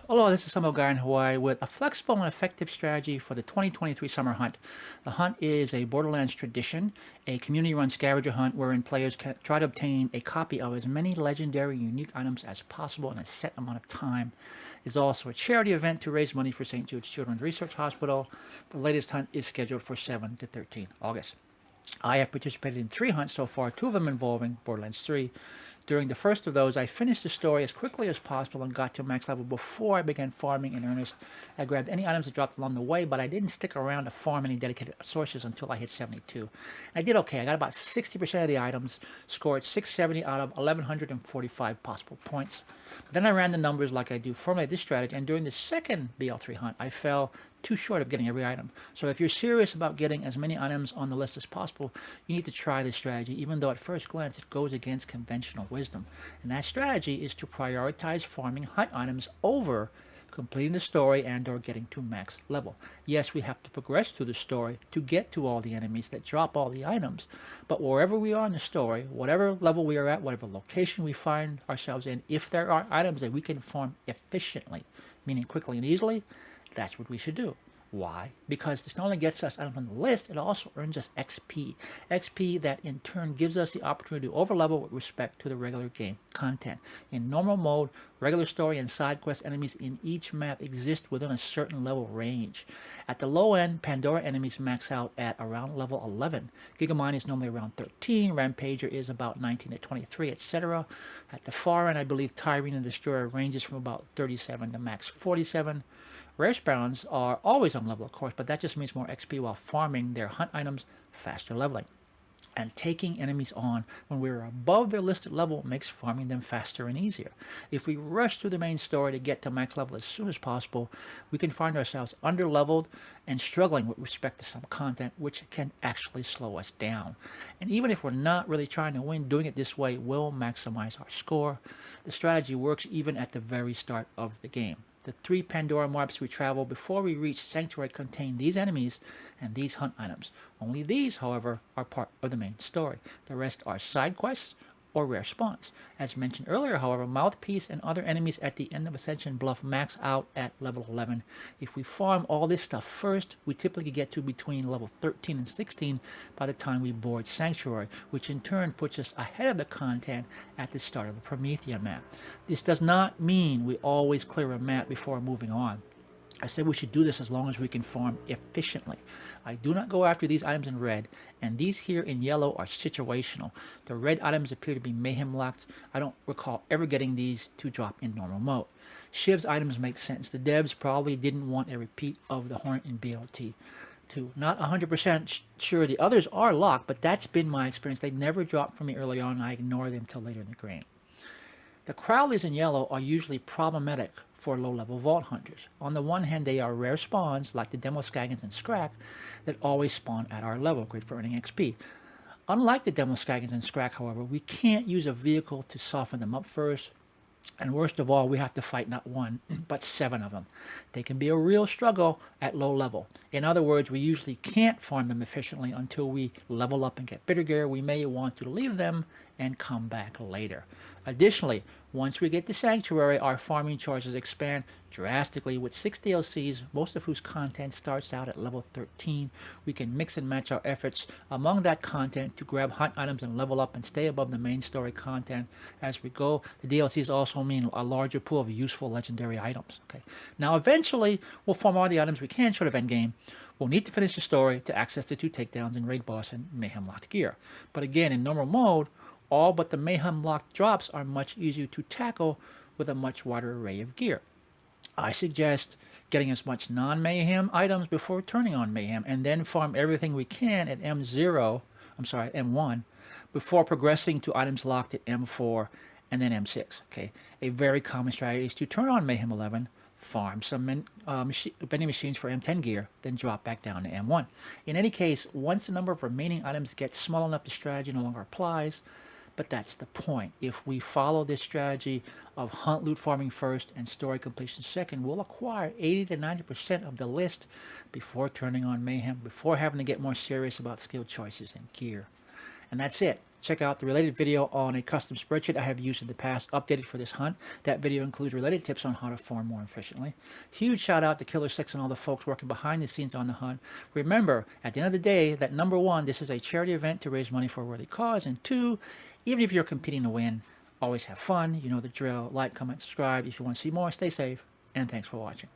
Hello, this is Samuel Guy in Hawaii with a flexible and effective strategy for the 2023 summer hunt. The hunt is a Borderlands tradition, a community-run scavenger hunt wherein players can try to obtain a copy of as many legendary unique items as possible in a set amount of time. It's also a charity event to raise money for St. Jude's Children's Research Hospital. The latest hunt is scheduled for 7 to 13 August. I have participated in 3 hunts so far, 2 of them involving Borderlands 3. During the first of those, I finished the story as quickly as possible and got to max level before I began farming in earnest. I grabbed any items that dropped along the way, but I didn't stick around to farm any dedicated sources until I hit 72. I did okay. I got about 60% of the items, scored 670 out of 1145 possible points. But then I ran the numbers like I do formulate this strategy, and during the second BL3 hunt, I fell too short of getting every item. So if you're serious about getting as many items on the list as possible, you need to try this strategy, even though at first glance it goes against conventional wisdom. And that strategy is to prioritize farming hunt items over completing the story and or getting to max level. Yes, we have to progress through the story to get to all the enemies that drop all the items, but wherever we are in the story, whatever level we are at, whatever location we find ourselves in, if there are items that we can farm efficiently, meaning quickly and easily, that's what we should do. Why? Because this not only gets us items on the list, it also earns us XP. XP that in turn gives us the opportunity to overlevel with respect to the regular game content. In normal mode, regular story and side quest enemies in each map exist within a certain level range. At the low end, Pandora enemies max out at around level 11. Gigamine is normally around 13, Rampager is about 19 to 23, etc. At the far end, I believe Tyrene and Destroyer ranges from about 37 to max 47. Rare spawns are always on level, of course, but that just means more XP while farming their hunt items faster leveling. And taking enemies on when we're above their listed level makes farming them faster and easier. If we rush through the main story to get to max level as soon as possible, we can find ourselves underleveled and struggling with respect to some content, which can actually slow us down. And even if we're not really trying to win, doing it this way will maximize our score. The strategy works even at the very start of the game. The 3 Pandora maps we travel before we reach Sanctuary contain these enemies and these hunt items. Only these, however, are part of the main story. The rest are side quests or rare spawns. As mentioned earlier, however, Mouthpiece and other enemies at the end of Ascension Bluff max out at level 11. If we farm all this stuff first, we typically get to between level 13 and 16 by the time we board Sanctuary, which in turn puts us ahead of the content at the start of the Promethea map. This does not mean we always clear a map before moving on. I said we should do this as long as we can farm efficiently. I do not go after these items in red, and these here in yellow are situational. The red items appear to be mayhem locked. I don't recall ever getting these to drop in normal mode. Shiv's items make sense. The devs probably didn't want a repeat of the Hornet in BLT. Not 100% sure the others are locked, but that's been my experience. They never drop for me early on, and I ignore them until later in the game. The Crowleys in yellow are usually problematic for low-level vault hunters. On the one hand, they are rare spawns like the Demoskagans and Scrack that always spawn at our level, great for earning XP. Unlike the Demoskagans and Scrack, however, we can't use a vehicle to soften them up first, and worst of all, we have to fight not 1, but 7 of them. They can be a real struggle at low level. In other words, we usually can't farm them efficiently until we level up and get bitter gear. We may want to leave them and come back later. Additionally, once we get to Sanctuary, our farming choices expand drastically with 6 DLCs, most of whose content starts out at level 13. We can mix and match our efforts among that content to grab hunt items and level up and stay above the main story content as we go. The DLCs also mean a larger pool of useful legendary items. Okay. Now eventually, we'll farm all the items we can short of endgame. We'll need to finish the story to access the 2 takedowns and raid boss and mayhem locked gear. But again, in normal mode, all but the mayhem locked drops are much easier to tackle with a much wider array of gear. I suggest getting as much non-mayhem items before turning on mayhem and then farm everything we can at M1 before progressing to items locked at M4 and then M6. Okay, a very common strategy is to turn on mayhem 11, farm some vending machines for M10 gear, then drop back down to M1. In any case, once the number of remaining items gets small enough, the strategy no longer applies. But that's the point. If we follow this strategy of hunt loot farming first and story completion second, we'll acquire 80 to 90% of the list before turning on mayhem, before having to get more serious about skill choices and gear. And that's it. Check out the related video on a custom spreadsheet I have used in the past, updated for this hunt. That video includes related tips on how to farm more efficiently. Huge shout out to Killer 6 and all the folks working behind the scenes on the hunt. Remember, at the end of the day, that number one, this is a charity event to raise money for a worthy cause, and two, even if you're competing to win, always have fun. You know the drill. Like, comment, subscribe. If you want to see more, stay safe, and thanks for watching.